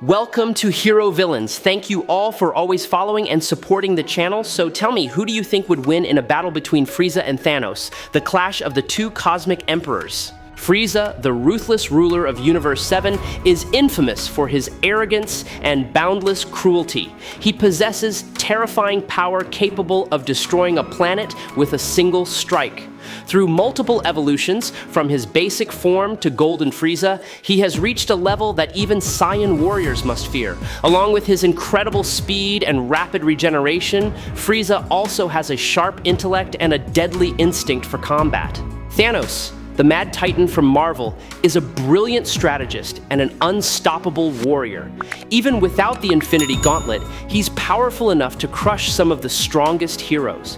Welcome to Hero Villains. Thank you all for always following and supporting the channel. So tell me, who do you think would win in a battle between Frieza and Thanos, the clash of the two cosmic emperors? Frieza, the ruthless ruler of Universe 7, is infamous for his arrogance and boundless cruelty. He possesses terrifying power capable of destroying a planet with a single strike. Through multiple evolutions, from his basic form to Golden Frieza, he has reached a level that even Saiyan warriors must fear. Along with his incredible speed and rapid regeneration, Frieza also has a sharp intellect and a deadly instinct for combat. Thanos, the Mad Titan from Marvel, is a brilliant strategist and an unstoppable warrior. Even without the Infinity Gauntlet, he's powerful enough to crush some of the strongest heroes.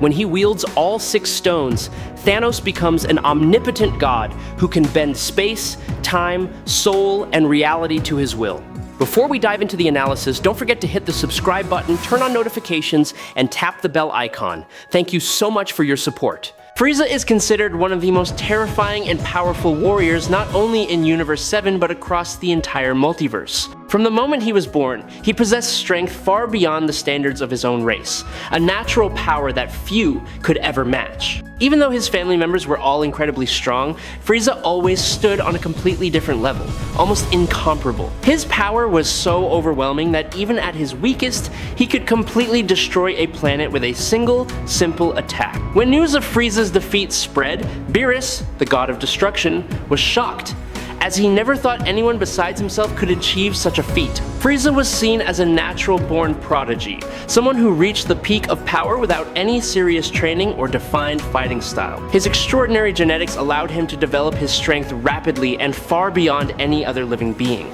When he wields all 6 stones, Thanos becomes an omnipotent god who can bend space, time, soul, and reality to his will. Before we dive into the analysis, don't forget to hit the subscribe button, turn on notifications, and tap the bell icon. Thank you so much for your support. Frieza is considered one of the most terrifying and powerful warriors not only in Universe 7 but across the entire multiverse. From the moment he was born, he possessed strength far beyond the standards of his own race, a natural power that few could ever match. Even though his family members were all incredibly strong, Frieza always stood on a completely different level, almost incomparable. His power was so overwhelming that even at his weakest, he could completely destroy a planet with a single, simple attack. When news of Frieza's defeat spread, Beerus, the god of destruction, was shocked, as he never thought anyone besides himself could achieve such a feat. Frieza was seen as a natural-born prodigy, someone who reached the peak of power without any serious training or defined fighting style. His extraordinary genetics allowed him to develop his strength rapidly and far beyond any other living being.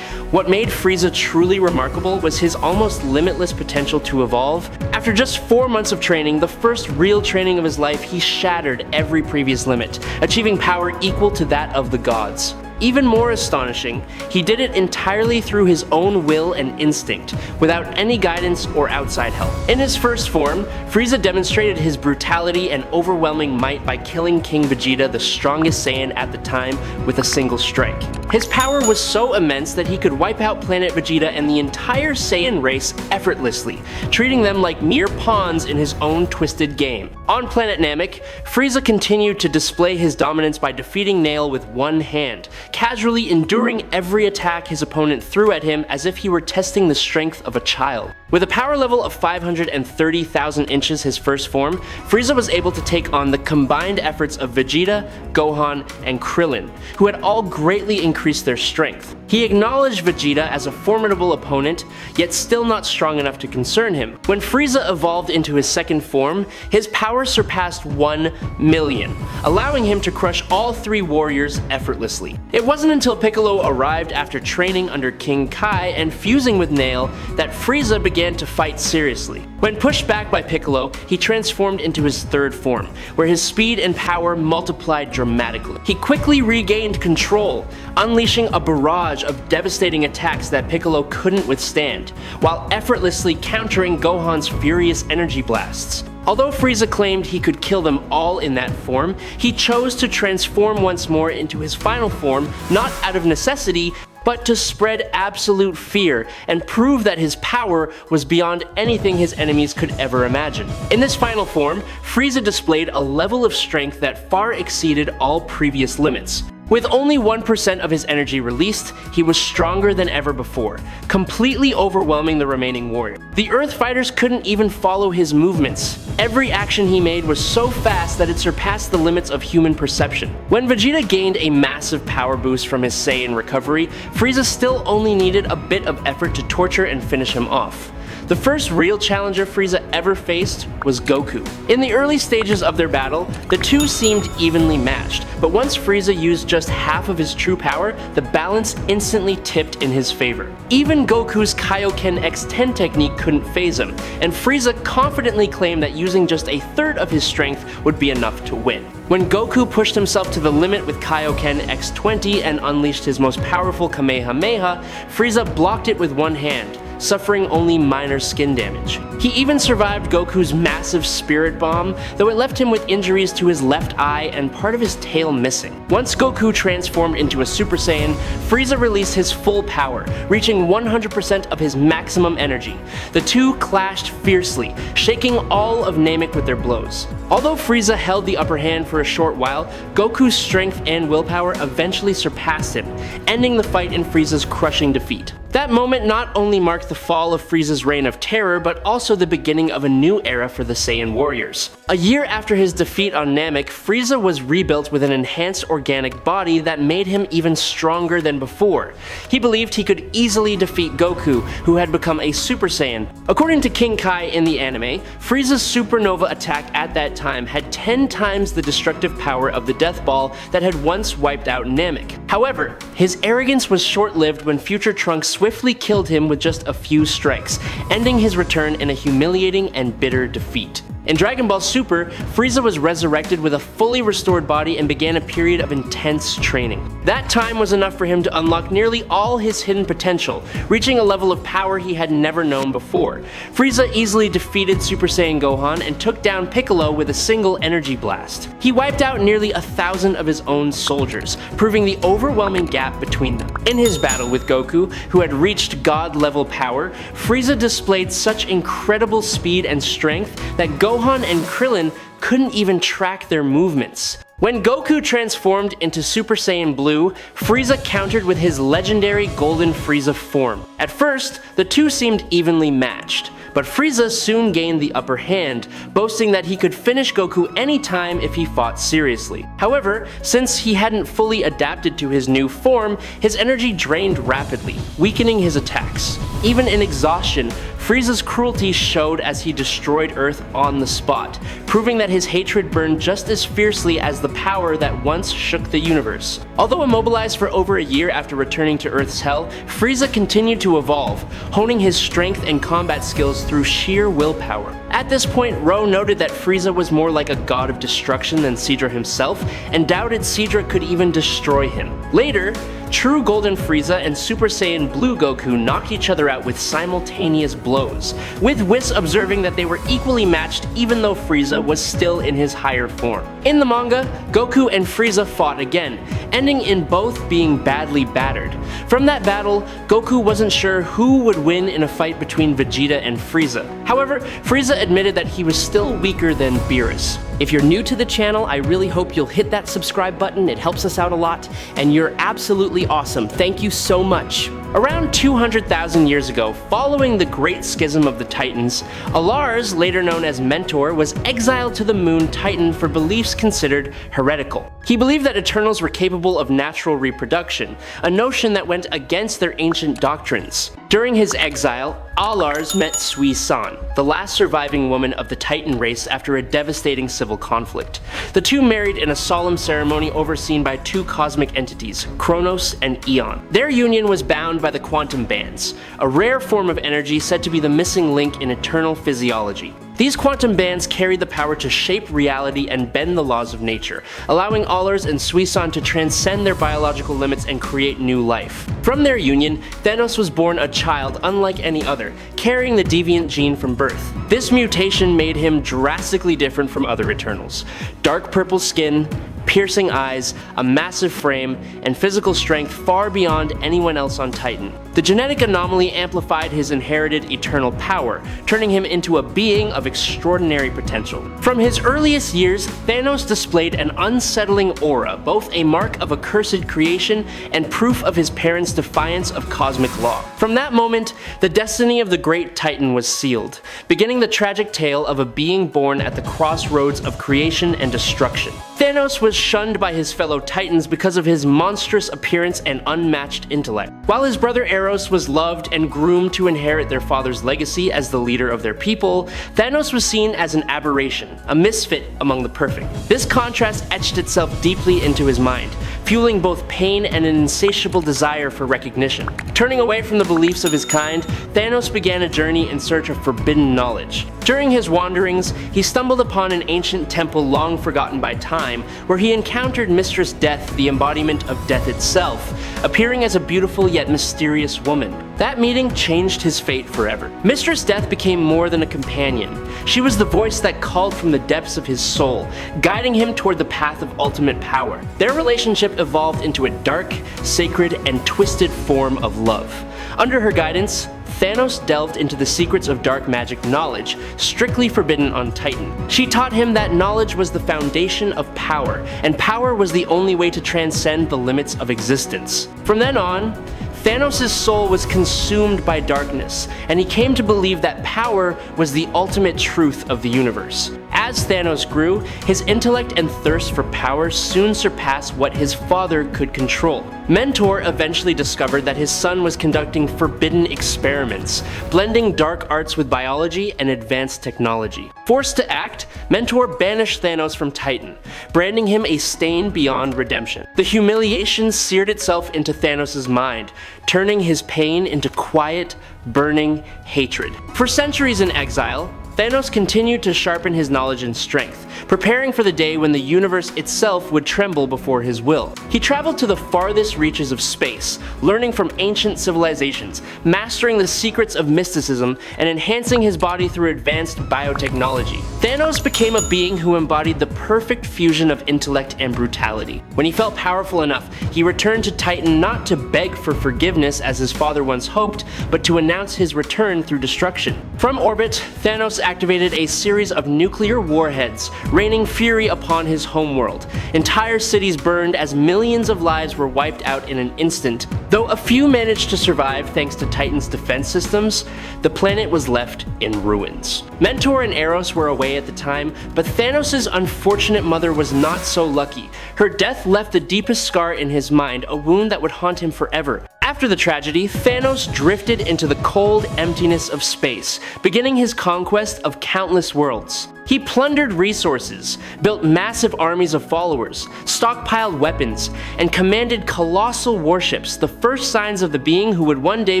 What made Frieza truly remarkable was his almost limitless potential to evolve. After just 4 months of training, the first real training of his life, he shattered every previous limit, achieving power equal to that of the gods. Even more astonishing, he did it entirely through his own will and instinct, without any guidance or outside help. In his first form, Frieza demonstrated his brutality and overwhelming might by killing King Vegeta, the strongest Saiyan at the time, with a single strike. His power was so immense that he could wipe out Planet Vegeta and the entire Saiyan race effortlessly, treating them like mere pawns in his own twisted game. On planet Namek, Frieza continued to display his dominance by defeating Nail with one hand, casually enduring every attack his opponent threw at him as if he were testing the strength of a child. With a power level of 530,000 inches, his first form, Frieza was able to take on the combined efforts of Vegeta, Gohan, and Krillin, who had all greatly increased their strength. He acknowledged Vegeta as a formidable opponent, yet still not strong enough to concern him. When Frieza evolved into his second form, his power surpassed 1 million, allowing him to crush all 3 warriors effortlessly. It wasn't until Piccolo arrived after training under King Kai and fusing with Nail that Frieza began to fight seriously. When pushed back by Piccolo, he transformed into his third form, where his speed and power multiplied dramatically. He quickly regained control, unleashing a barrage of devastating attacks that Piccolo couldn't withstand, while effortlessly countering Gohan's furious energy blasts. Although Frieza claimed he could kill them all in that form, he chose to transform once more into his final form, not out of necessity, but to spread absolute fear and prove that his power was beyond anything his enemies could ever imagine. In this final form, Frieza displayed a level of strength that far exceeded all previous limits. With only 1% of his energy released, he was stronger than ever before, completely overwhelming the remaining warrior. The Earth fighters couldn't even follow his movements. Every action he made was so fast that it surpassed the limits of human perception. When Vegeta gained a massive power boost from his Saiyan recovery, Frieza still only needed a bit of effort to torture and finish him off. The first real challenger Frieza ever faced was Goku. In the early stages of their battle, the two seemed evenly matched, but once Frieza used just half of his true power, the balance instantly tipped in his favor. Even Goku's Kaioken X10 technique couldn't phase him, and Frieza confidently claimed that using just a third of his strength would be enough to win. When Goku pushed himself to the limit with Kaioken X20 and unleashed his most powerful Kamehameha, Frieza blocked it with one hand, suffering only minor skin damage. He even survived Goku's massive spirit bomb, though it left him with injuries to his left eye and part of his tail missing. Once Goku transformed into a Super Saiyan, Frieza released his full power, reaching 100% of his maximum energy. The two clashed fiercely, shaking all of Namek with their blows. Although Frieza held the upper hand for a short while, Goku's strength and willpower eventually surpassed him, ending the fight in Frieza's crushing defeat. That moment not only marked the fall of Frieza's reign of terror, but also the beginning of a new era for the Saiyan warriors. A year after his defeat on Namek, Frieza was rebuilt with an enhanced organic body that made him even stronger than before. He believed he could easily defeat Goku, who had become a Super Saiyan. According to King Kai in the anime, Frieza's supernova attack at that time had 10 times the destructive power of the Death Ball that had once wiped out Namek. However, his arrogance was short-lived when future Trunks swiftly killed him with just a few strikes, ending his return in a humiliating and bitter defeat. In Dragon Ball Super, Frieza was resurrected with a fully restored body and began a period of intense training. That time was enough for him to unlock nearly all his hidden potential, reaching a level of power he had never known before. Frieza easily defeated Super Saiyan Gohan and took down Piccolo with a single energy blast. He wiped out nearly 1,000 of his own soldiers, proving the overwhelming gap between them. In his battle with Goku, who had reached god-level power, Frieza displayed such incredible speed and strength that Gohan and Krillin couldn't even track their movements. When Goku transformed into Super Saiyan Blue, Frieza countered with his legendary Golden Frieza form. At first, the two seemed evenly matched, but Frieza soon gained the upper hand, boasting that he could finish Goku anytime if he fought seriously. However, since he hadn't fully adapted to his new form, his energy drained rapidly, weakening his attacks. Even in exhaustion, Frieza's cruelty showed as he destroyed Earth on the spot, proving that his hatred burned just as fiercely as the power that once shook the universe. Although immobilized for over a year after returning to Earth's hell, Frieza continued to evolve, honing his strength and combat skills through sheer willpower. At this point, Ro noted that Frieza was more like a god of destruction than Sidra himself, and doubted Sidra could even destroy him. Later, true Golden Frieza and Super Saiyan Blue Goku knocked each other out with simultaneous blows, with Whis observing that they were equally matched even though Frieza was still in his higher form. In the manga, Goku and Frieza fought again, ending in both being badly battered. From that battle, Goku wasn't sure who would win in a fight between Vegeta and Frieza. However, Frieza admitted that he was still weaker than Beerus. If you're new to the channel, I really hope you'll hit that subscribe button. It helps us out a lot, and you're absolutely awesome. Thank you so much. Around 200,000 years ago, following the Great Schism of the Titans, Alars, later known as Mentor, was exiled to the moon Titan for beliefs considered heretical. He believed that Eternals were capable of natural reproduction, a notion that went against their ancient doctrines. During his exile, Alars met Sui-san, the last surviving woman of the Titan race after a devastating civil conflict. The two married in a solemn ceremony overseen by two cosmic entities, Kronos and Eon. Their union was bound by the quantum bands, a rare form of energy said to be the missing link in eternal physiology. These quantum bands carried the power to shape reality and bend the laws of nature, allowing Alars and Sui-san to transcend their biological limits and create new life. From their union, Thanos was born a child unlike any other, carrying the deviant gene from birth. This mutation made him drastically different from other Eternals. Dark purple skin, piercing eyes, a massive frame, and physical strength far beyond anyone else on Titan. The genetic anomaly amplified his inherited eternal power, turning him into a being of extraordinary potential. From his earliest years, Thanos displayed an unsettling aura, both a mark of accursed creation and proof of his parents' defiance of cosmic law. From that moment, the destiny of the great Titan was sealed, beginning the tragic tale of a being born at the crossroads of creation and destruction. Thanos was shunned by his fellow Titans because of his monstrous appearance and unmatched intellect. While his brother Eros was loved and groomed to inherit their father's legacy as the leader of their people, Thanos was seen as an aberration, a misfit among the perfect. This contrast etched itself deeply into his mind, fueling both pain and an insatiable desire for recognition. Turning away from the beliefs of his kind, Thanos began a journey in search of forbidden knowledge. During his wanderings, he stumbled upon an ancient temple long forgotten by time, where he encountered Mistress Death, the embodiment of death itself, appearing as a beautiful yet mysterious woman. That meeting changed his fate forever. Mistress Death became more than a companion. She was the voice that called from the depths of his soul, guiding him toward the path of ultimate power. Their relationship evolved into a dark, sacred, and twisted form of love. Under her guidance, Thanos delved into the secrets of dark magic knowledge, strictly forbidden on Titan. She taught him that knowledge was the foundation of power, and power was the only way to transcend the limits of existence. From then on, Thanos' soul was consumed by darkness, and he came to believe that power was the ultimate truth of the universe. As Thanos grew, his intellect and thirst for power soon surpassed what his father could control. Mentor eventually discovered that his son was conducting forbidden experiments, blending dark arts with biology and advanced technology. Forced to act, Mentor banished Thanos from Titan, branding him a stain beyond redemption. The humiliation seared itself into Thanos' mind, turning his pain into quiet, burning hatred. For centuries in exile, Thanos continued to sharpen his knowledge and strength, preparing for the day when the universe itself would tremble before his will. He traveled to the farthest reaches of space, learning from ancient civilizations, mastering the secrets of mysticism, and enhancing his body through advanced biotechnology. Thanos became a being who embodied the perfect fusion of intellect and brutality. When he felt powerful enough, he returned to Titan not to beg for forgiveness as his father once hoped, but to announce his return through destruction. From orbit, Thanos activated a series of nuclear warheads, raining fury upon his homeworld. Entire cities burned as millions of lives were wiped out in an instant. Though a few managed to survive thanks to Titan's defense systems, the planet was left in ruins. Mentor and Eros were away at the time, but Thanos' unfortunate mother was not so lucky. Her death left the deepest scar in his mind, a wound that would haunt him forever. After the tragedy, Thanos drifted into the cold emptiness of space, beginning his conquest of countless worlds. He plundered resources, built massive armies of followers, stockpiled weapons, and commanded colossal warships, the first signs of the being who would one day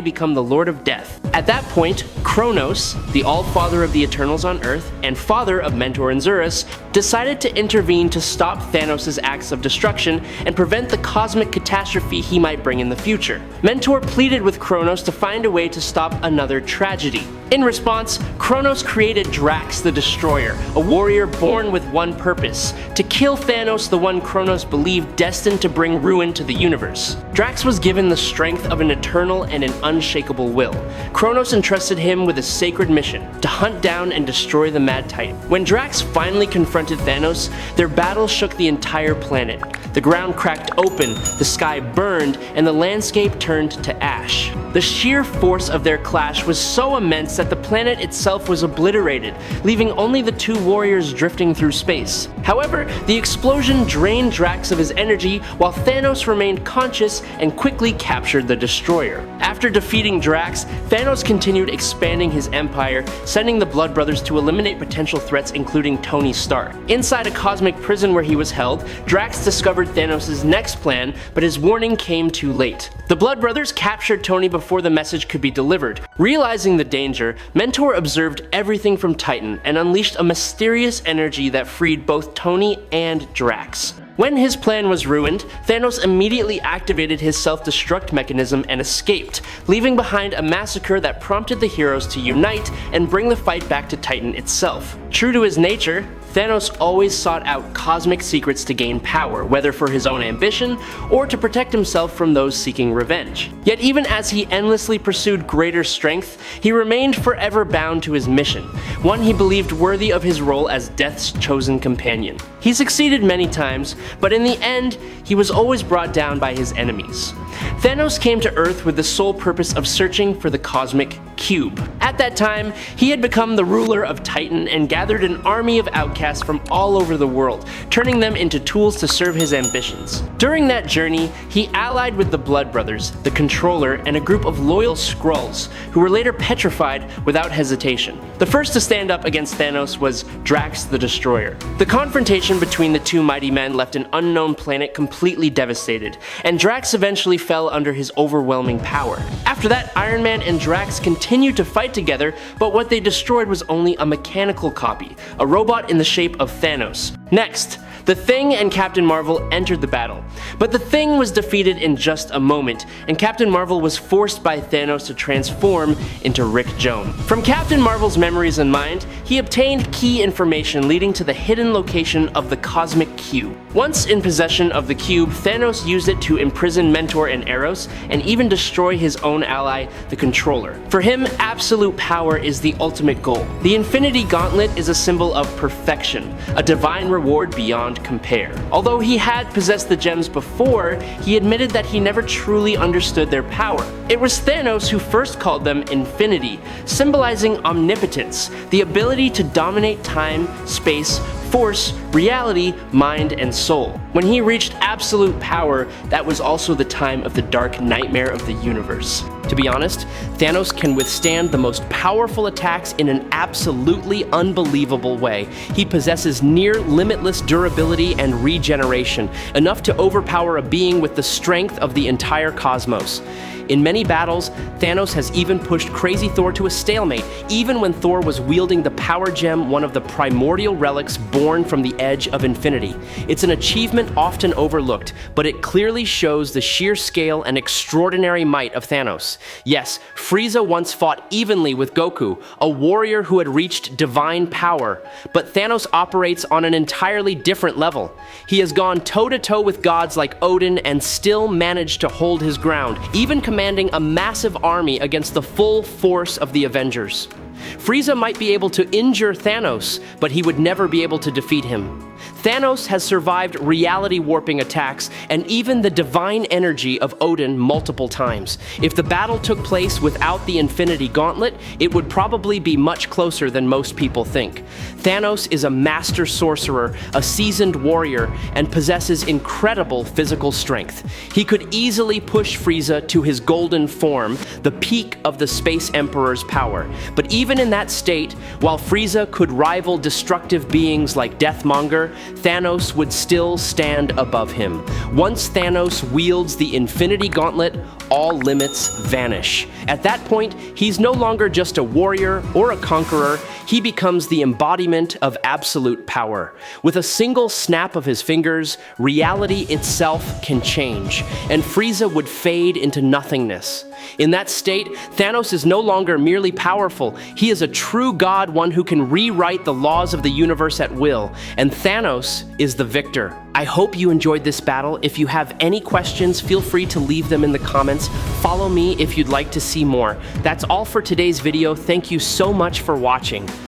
become the Lord of Death. At that point, Kronos, the All-Father of the Eternals on Earth and father of Mentor and Zurus, decided to intervene to stop Thanos' acts of destruction and prevent the cosmic catastrophe he might bring in the future. Mentor pleaded with Kronos to find a way to stop another tragedy. In response, Kronos created Drax the Destroyer, a warrior born with one purpose: to kill Thanos, the one Kronos believed destined to bring ruin to the universe. Drax was given the strength of an eternal and an unshakable will. Kronos entrusted him with a sacred mission: to hunt down and destroy the Mad Titan. When Drax finally confronted Thanos, their battle shook the entire planet. The ground cracked open, the sky burned, and the landscape turned to ash. The sheer force of their clash was so immense that the planet itself was obliterated, leaving only the two warriors drifting through space. However, the explosion drained Drax of his energy, while Thanos remained conscious and quickly captured the Destroyer. After defeating Drax, Thanos continued expanding his empire, sending the Blood Brothers to eliminate potential threats including Tony Stark. Inside a cosmic prison where he was held, Drax discovered Thanos' next plan, but his warning came too late. The Blood Brothers captured Tony before the message could be delivered. Realizing the danger, Mentor observed everything from Titan and unleashed a mysterious energy that freed both Tony and Drax. When his plan was ruined, Thanos immediately activated his self-destruct mechanism and escaped, leaving behind a massacre that prompted the heroes to unite and bring the fight back to Titan itself. True to his nature, Thanos always sought out cosmic secrets to gain power, whether for his own ambition or to protect himself from those seeking revenge. Yet even as he endlessly pursued greater strength, he remained forever bound to his mission, one he believed worthy of his role as Death's chosen companion. He succeeded many times, but in the end, he was always brought down by his enemies. Thanos came to Earth with the sole purpose of searching for the cosmic cube. At that time, he had become the ruler of Titan and gathered an army of outcasts from all over the world, turning them into tools to serve his ambitions. During that journey, he allied with the Blood Brothers, the Controller, and a group of loyal Skrulls, who were later petrified without hesitation. The first to stand up against Thanos was Drax the Destroyer. The confrontation between the two mighty men left an unknown planet completely devastated, and Drax eventually fell under his overwhelming power. After that, Iron Man and Drax continued to fight together, but what they destroyed was only a mechanical copy, a robot in the shape of Thanos. Next, The Thing and Captain Marvel entered the battle, but the Thing was defeated in just a moment, and Captain Marvel was forced by Thanos to transform into Rick Jones. From Captain Marvel's memories in mind, he obtained key information leading to the hidden location of the Cosmic Cube. Once in possession of the cube, Thanos used it to imprison Mentor and Eros, and even destroy his own ally, the Controller. For him, absolute power is the ultimate goal. The Infinity Gauntlet is a symbol of perfection, a divine reward beyond compare. Although he had possessed the gems before, he admitted that he never truly understood their power. It was Thanos who first called them Infinity, symbolizing omnipotence, the ability to dominate time, space, force, reality, mind, and soul. When he reached absolute power, that was also the time of the dark nightmare of the universe. To be honest, Thanos can withstand the most powerful attacks in an absolutely unbelievable way. He possesses near limitless durability and regeneration, enough to overpower a being with the strength of the entire cosmos. In many battles, Thanos has even pushed Crazy Thor to a stalemate, even when Thor was wielding the Power Gem, one of the primordial relics born from the edge of infinity. It's an achievement often overlooked, but it clearly shows the sheer scale and extraordinary might of Thanos. Yes, Frieza once fought evenly with Goku, a warrior who had reached divine power, but Thanos operates on an entirely different level. He has gone toe-to-toe with gods like Odin and still managed to hold his ground, even commanding a massive army against the full force of the Avengers. Frieza might be able to injure Thanos, but he would never be able to defeat him. Thanos has survived reality-warping attacks and even the divine energy of Odin multiple times. If the battle took place without the Infinity Gauntlet, it would probably be much closer than most people think. Thanos is a master sorcerer, a seasoned warrior, and possesses incredible physical strength. He could easily push Frieza to his golden form, the peak of the Space Emperor's power. But even in that state, while Frieza could rival destructive beings like Deathmonger, Thanos would still stand above him. Once Thanos wields the Infinity Gauntlet, all limits vanish. At that point, he's no longer just a warrior or a conqueror, he becomes the embodiment of absolute power. With a single snap of his fingers, reality itself can change, and Frieza would fade into nothingness. In that state, Thanos is no longer merely powerful, he is a true god, one who can rewrite the laws of the universe at will, and Thanos is the victor. I hope you enjoyed this battle. If you have any questions, feel free to leave them in the comments. Follow me if you'd like to see more. That's all for today's video. Thank you so much for watching.